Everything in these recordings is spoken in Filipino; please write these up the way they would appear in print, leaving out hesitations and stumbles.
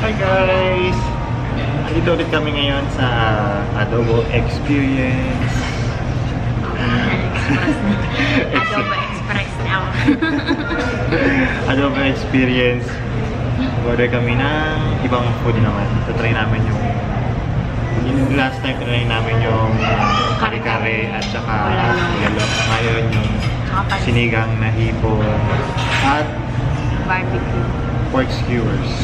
Hi guys! Dito ulit kami ngayon sa Adobo Experience. Adobo Express now. Adobo Experience. Order kami ng ibang food naman. Try namin yung last time try namin yung kare-kare at saka lalo. Ngayon yung sinigang na hipon at Barbecue. pork skewers.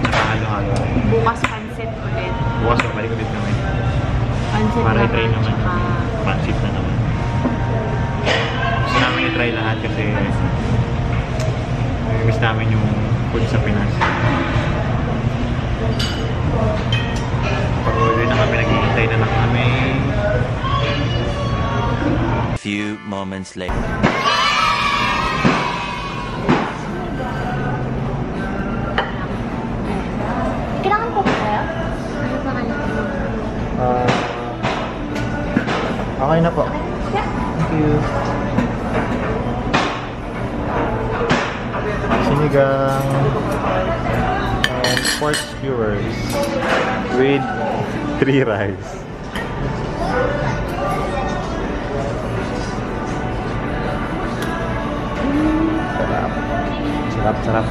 Nakahalo-halo rin. Bukas pansit ulit. Bukas balik ulit naman. Pansit Para naman, i-try naman. tsaka Pansit na naman. Gusto namin i-try lahat kasi miss namin yung food sa Pinas. Pag-order na kami, naghihintay na lang kami. Few moments later. kailangan po ba kaya? Ano pa kayo? Okay na po. Yeah. Thank you. Sinigang and pork skewers with 3 rice. Sarap. Sarap, sarap.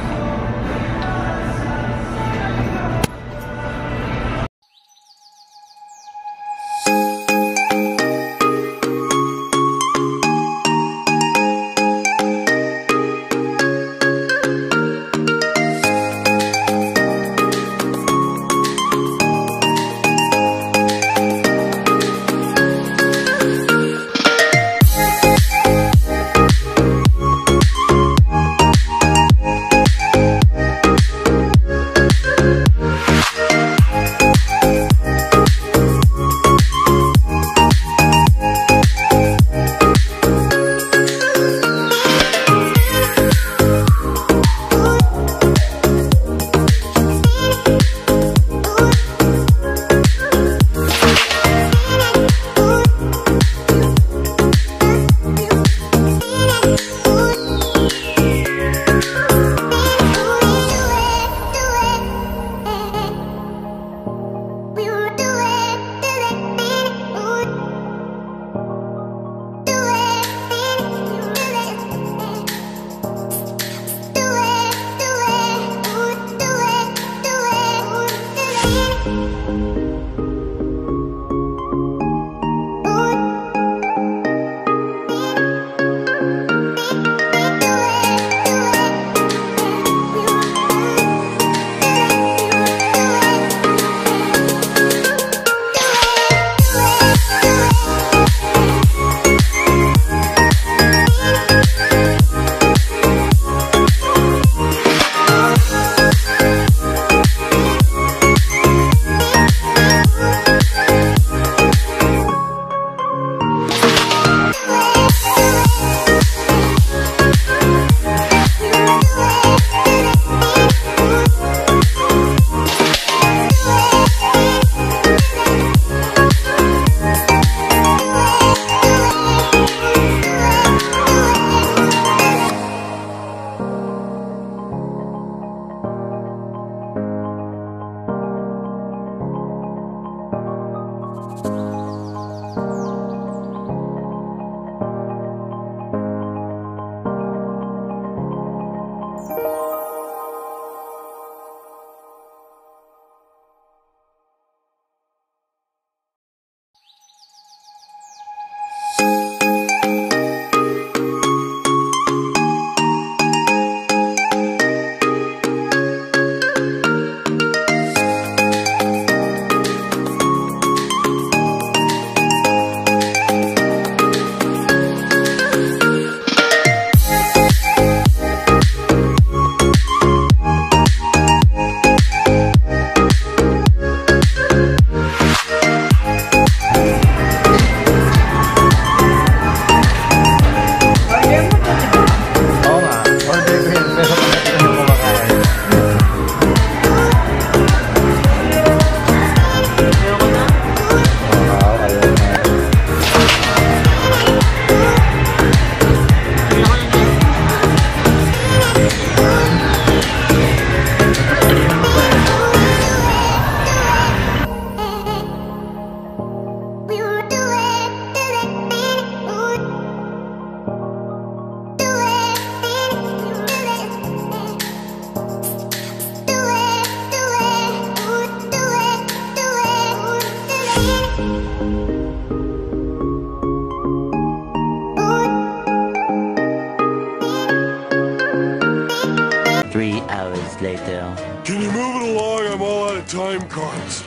Can you move it along? I'm all out of time cards.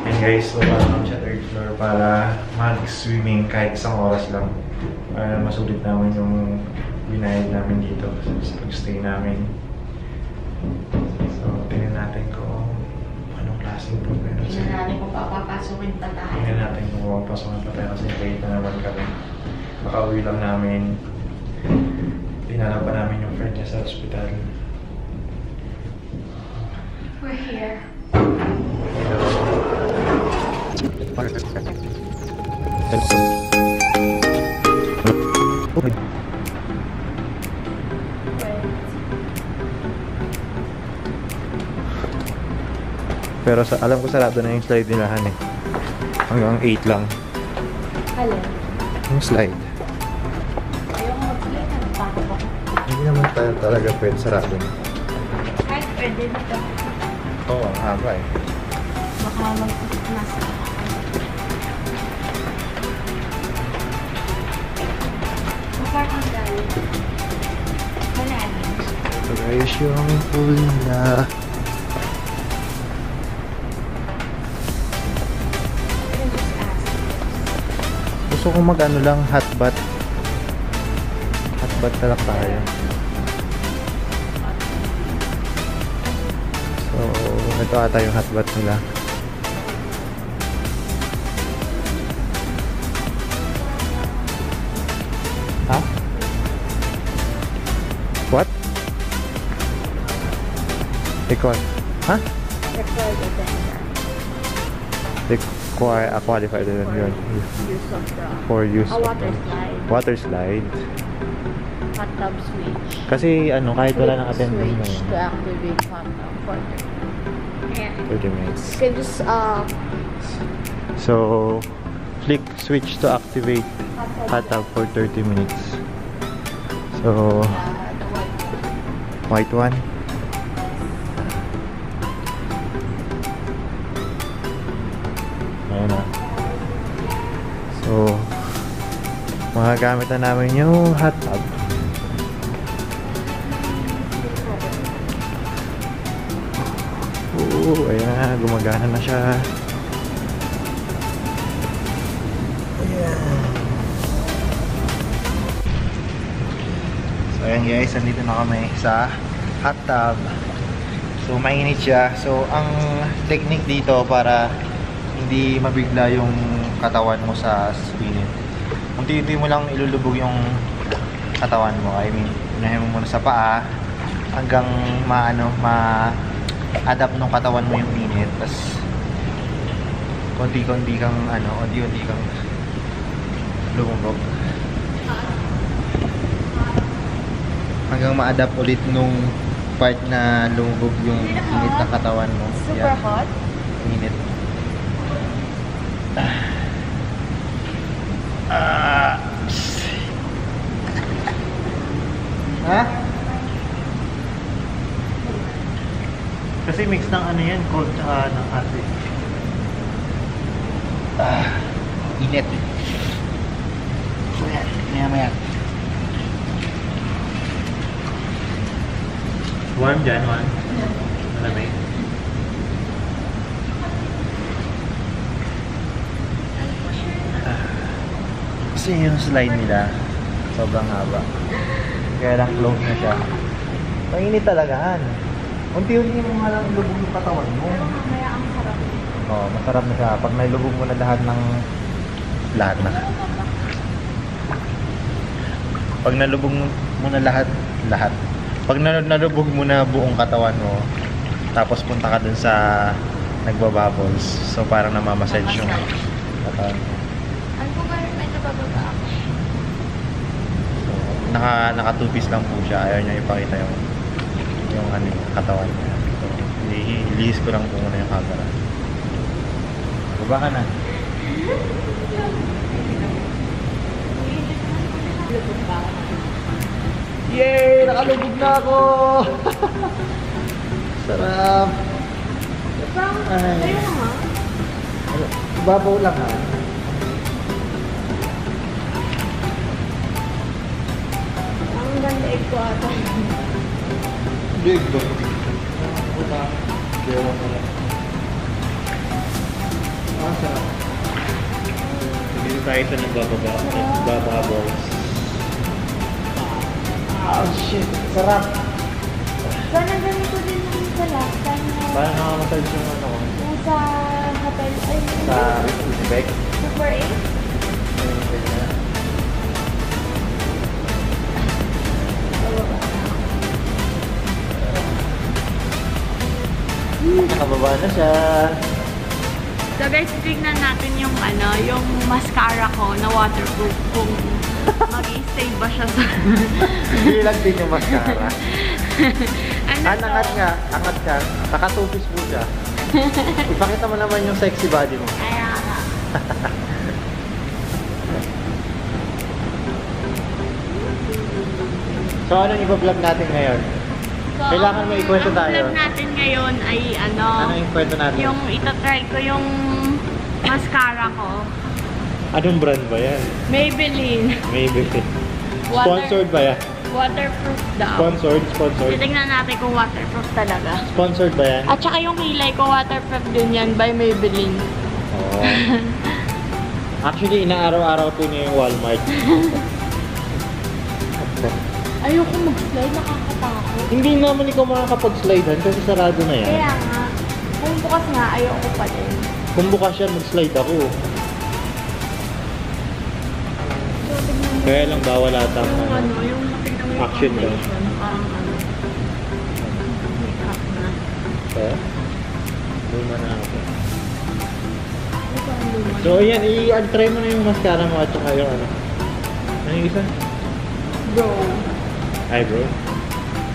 And guys, wala kami sa third floor para mag-swimming kahit isang oras lang. Para masulit namin yung binayad namin dito sa pag-stay namin. So, tingnan natin kung anong klaseng pool meron sila. Tingnan natin kung papapasukin pa tayo. Tingnan natin kung mapapasukan pa tayo kasi late na naman kami. Makauwi lang namin. Tinanong pa namin yung friend niya sa hospital. We're here. Pero alam ko sarado na yung slide nila Han eh. Hanggang 8 lang. Alin? Yung slide. Ayaw mo mag-slide. Nagpapag ako. Hindi naman tayo talaga pwede sarado na. Kahit pwede na ito. Oo, ang haba eh. Baka mag-nasa. Baka kang galing. Wala na. So guys, yung pool nila. Gusto kong mag-ano lang, hot bath. Hot bath na lang tayo. So, ito ata yung hot bath nila. Ha? What? Ikaw? Ha? Qualified din yun. Use of the For use a of water slide. water slide. Hot tub switch. Kasi ano, kahit wala nang attending na Switch yun. to activate hot tub for 30 minutes. You can just So, flick switch to activate hot tub for 30 minutes. So, the white white one. Ayan na. So, magagamit na namin yung hot tub. Ayan, gumagana na siya. Ayan. So, ayan guys, nandito na kami sa hot tub. So, mainit siya. So, ang technique dito para hindi mabigla yung katawan mo sa init. Unti-unti mo lang ilulubog yung katawan mo. I mean, unahin mo muna sa paa hanggang ma-adapt nung katawan mo yung init. Tapos, konti-konti kang unti-unti kang lumubog. Hanggang ma-adapt ulit nung part na lumubog yung init na katawan mo. super Yan. hot. Init. Ha? Kasi mix ng ano yan, cold tsaka ng hot eh. Init. So yan, maya. Warm dyan, warm. Malamig. Kasi yung slide nila, sobrang haba. Kaya lang close na siya. Mainit talaga. Unti-unti mo nga lang lubog yung katawan mo. Mamaya ang sarap. Oo, masarap na siya. Pag nailubog mo na lahat na. Pag nalubog mo na lahat. Pag nalubog mo na buong katawan mo, tapos punta ka dun sa nagbabubbles. So parang namamassage yung katawan mo. Ano po ba may nabababa ako? So, naka 2 piece lang po siya. Ayaw niya ipakita yung katawan niya. So, ilihis ko lang po muna yung camera. Baba ka na. Lubog ba? Yay! Nakalubog na ako! Sarap! Diba? Ay. Tayo na nga. Babaw lang ha. Ang ganda ko ata. Big ba? Pero sarap. Dito tayo sa nagbababalls. Oh shit, sarap! Sana ganito din naman sa last time na Parang nakamassage yung ano ko. yung sa hotel, ay, Sa Quebec. Super 8. Nakababa na siya. So guys, tignan natin yung ano, yung mascara ko na waterproof kung mag-i-stay ba siya sa... Hindi lang din yung mascara. ano Angat nga, angat ka. Nakatupis po siya. Ipakita mo naman yung sexy body mo. Kaya nga. So anong iba-vlog natin ngayon? So, Kailangan may ikwento tayo. Ang vlog natin ngayon ay ano, Ano yung kwento natin? yung itatry ko yung mascara ko. Anong brand ba yan? Maybelline. Maybelline. Water- Sponsored ba yan? Waterproof daw. Sponsored? Sponsored? Titignan natin kung waterproof talaga. Sponsored ba yan? At saka yung kilay ko, waterproof din yan by Maybelline. Oo. Actually, inaaraw-araw po niya yung Walmart. Ayoko mag-slide, nakakatakot. Hindi naman ikaw makakapag-slidean kasi sarado na yan. Kaya nga, kung bukas nga, ayoko pa din. Kung bukas yan, mag-slide ako. So, tignan mo. Kaya lang bawal ata Yung ano, yung tignan mo yung action daw. foundation, parang ano, makeup na. Kaya? Luma na ako. Ano parang luma? So, ayan, i-try mo na yung mascara mo at saka yung ano. Ano yung isa? Eyebrow.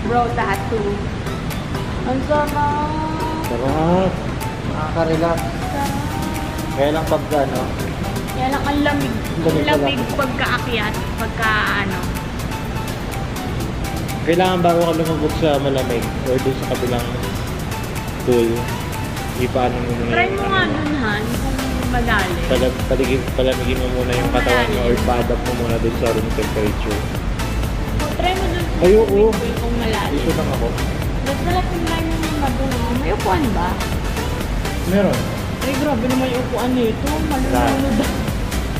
Bro tattoo. Ang sarap. Sarap. Nakaka-relax. Sarap. Kaya lang pag ano, Kaya lang ang lamig. Lamig Ang lamig pala. pagkaakyat, pagka ano. kailangan bago ka lumubog sa malamig or doon sa kabilang pool, ipaano mo muna Try yung mo nga dun, Han, kung madali. palamigin mo muna yung katawan mo or pa-adapt mo muna doon sa room temperature. Try mo dun kung Ayoko. kung malalim. Dito lang ako. Ba't wala kung lang yung madungo? May upuan ba? Meron. Ay, grabe naman yung upuan nito. Malulunod ah.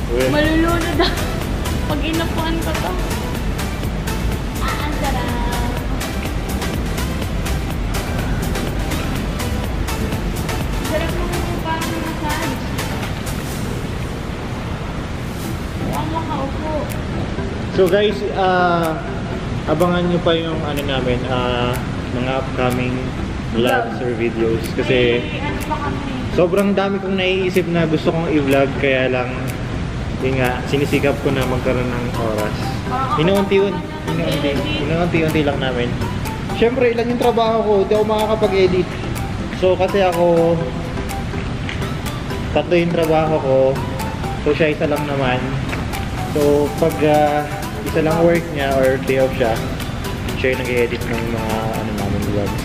Uy. Malulunod ah. Pag inupuan ko to. Ang sarap. Sarap mo kung paano massage. Huwag makaupo. So guys, abangan nyo pa yung ano namin, mga upcoming vlogs or videos kasi May ano pa kami. sobrang dami kong naiisip na gusto kong i-vlog kaya lang yun nga, sinisikap ko na magkaroon ng oras. Inuunti-unti lang namin. Siyempre, ilan yung trabaho ko, hindi ako makakapag-edit. So kasi ako, tatlo yung trabaho ko, so siya isa lang naman. So pag isa lang work niya or day off siya yung nag-edit ng mga ano namin vlogs.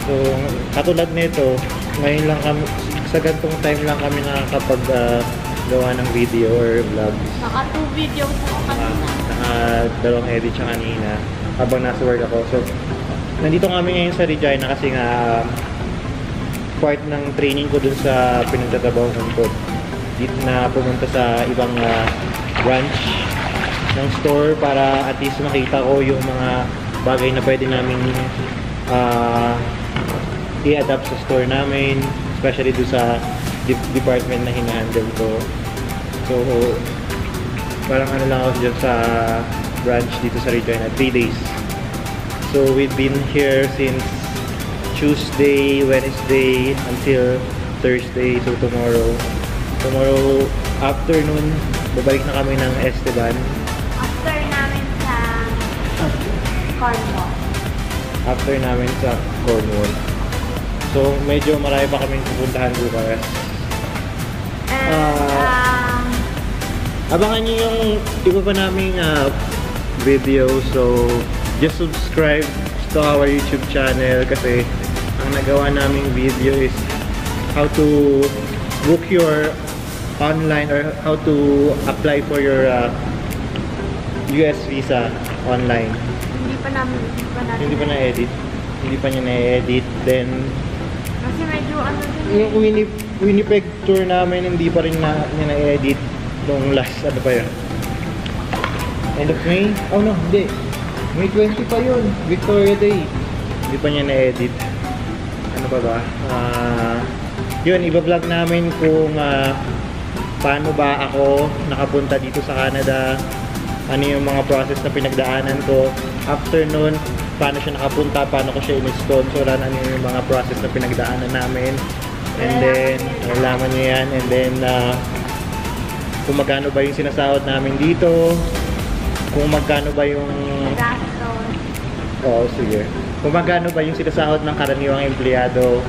So katulad nito, ngayon lang kami, sa gantong time lang kami nakakapag gawa ng video or vlogs. Naka 2 videos ako kanina. Dalawang edit siya kanina habang nasa work ako. So nandito kami ngayon sa Regina kasi nga part ng training ko dun sa pinagtatrabahuan ko. Dito na pumunta sa ibang branch ng store para at least makita ko yung mga bagay na pwede namin i-adapt sa store namin, especially doon sa department na hinahandle ko. So parang ano lang ako dyan sa branch dito sa Regina, 3 days. So we've been here since Tuesday, Wednesday until Thursday. So tomorrow afternoon babalik na kami ng Esteban. After namin sa Cornwall. After namin sa Cornwall. So medyo marami pa kaming pupuntahan bukas. And, Abangan nyo yung iba pa naming video. So just subscribe to our YouTube channel kasi ang nagawa naming video is how to book your online or how to apply for your US visa online. hindi pa natin Hindi pa na-edit. Hindi pa niya na-edit. Then Kasi medyo ano din. Yung Winnipeg tour namin, hindi pa rin niya na-edit nung last, ano pa yun? End of May? Oh no, hindi. May 20 pa yun, Victoria Day. Hindi pa niya na-edit. Ano pa ba? Yun, iba-vlog namin kung paano ba ako nakapunta dito sa Canada. Ano yung mga process na pinagdaanan ko. After nun, paano siya nakapunta, paano ko siya in-sponsoran, ano yung mga process na pinagdaanan namin. And then, nalaman niyo yan. And then, kung magkano ba yung sinasahod namin dito. Kung magkano ba yung... Gastos. Oo, sige. Kung magkano ba yung sinasahod ng karaniwang empleyado.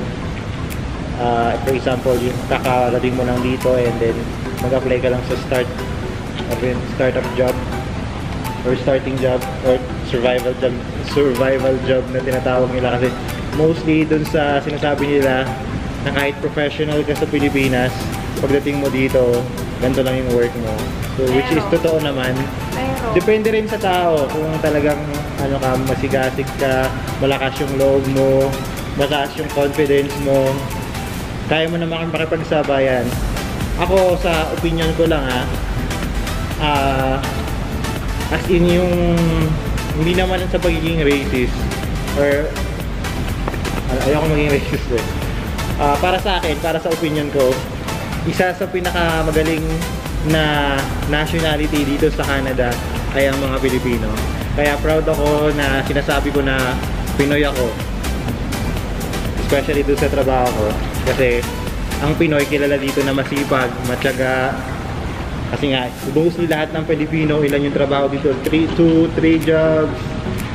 For example, yung kakarating mo lang dito and then mag-apply ka lang sa startup job or starting job or survival job na tinatawag nila, kasi mostly dun sa sinasabi nila na kahit professional ka sa Pilipinas, pagdating mo dito, ganito lang yung work mo. So which is totoo naman. Pero, Depende rin sa tao kung talagang ano ka, masigasig ka, malakas yung loob mo, mataas yung confidence mo, kaya mo naman makipagsabayan. Ako sa opinion ko lang as in yung hindi naman sa pagiging racist or ayoko maging racist eh. Para sa akin, para sa opinion ko, isa sa pinakamagaling na nationality dito sa Canada ay ang mga Pilipino. Kaya proud ako na sinasabi ko na Pinoy ako. Especially doon sa trabaho ko. Kasi ang Pinoy kilala dito na masipag, matyaga. Kasi nga, mostly lahat ng Pilipino, ilan yung trabaho dito? 3 jobs.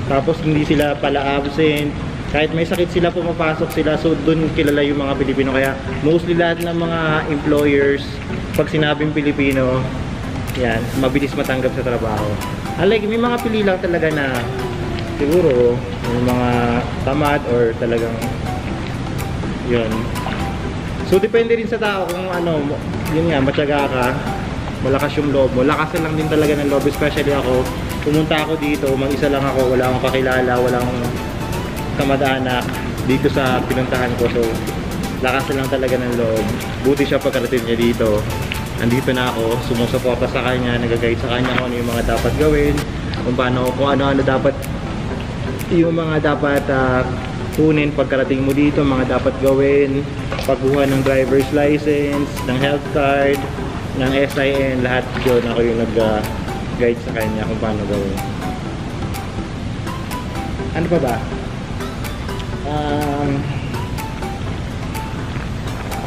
Tapos hindi sila pala absent. Kahit may sakit sila, pumapasok sila. So doon kilala yung mga Pilipino. Kaya mostly lahat ng mga employers, pag sinabing Pilipino, yan, mabilis matanggap sa trabaho. Unlike, may mga pili lang talaga na siguro may mga tamad or talagang yun. So depende rin sa tao kung ano, yun nga, matyaga ka, malakas yung loob mo. Lakasan lang din talaga ng loob, especially ako. Pumunta ako dito, mag-isa lang ako, wala akong kakilala, wala akong kamag-anak dito sa pinuntahan ko. So lakasan lang talaga ng loob. Buti siya pagkarating niya dito. Andito na ako, sumusuporta sa kanya, nag-guide sa kanya kung ano yung mga dapat gawin, kung ano-ano dapat, yung mga dapat kunin pagkarating mo dito, mga dapat gawin, pagkuha ng driver's license, ng health card, ng SIN, lahat yun. Ako yung nag-guide sa kanya kung paano gawin. Ano pa ba?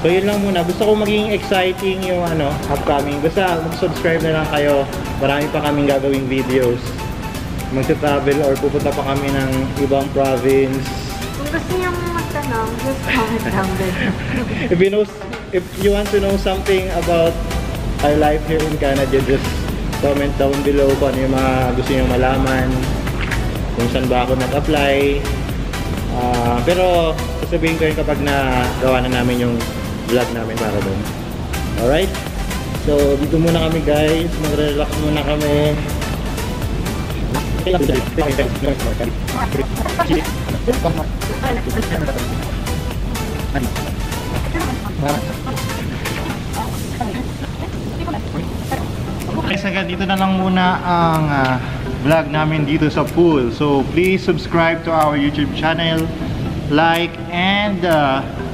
So yun lang muna. Gusto ko maging exciting yung upcoming. Basta mag-subscribe na lang kayo. Marami pa kaming gagawing videos. Magsa-travel or pupunta pa kami ng ibang province. kung gusto nyo magtanong, just comment down below. If you want to know something about our life here in Canada, just comment down below kung ano yung mga gusto nyo malaman, kung saan ba ako nag-apply. Pero sasabihin ko yun kapag nagawa na namin yung vlog namin para doon. Alright? So, dito muna kami guys. Mag-relax muna kami. Guys, hanggang dito na lang muna ang vlog namin dito sa pool. So, please subscribe to our YouTube channel, like, and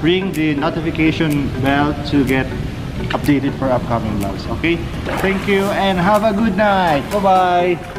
ring the notification bell to get updated for upcoming vlogs. Okay? Thank you and have a good night. Bye-bye!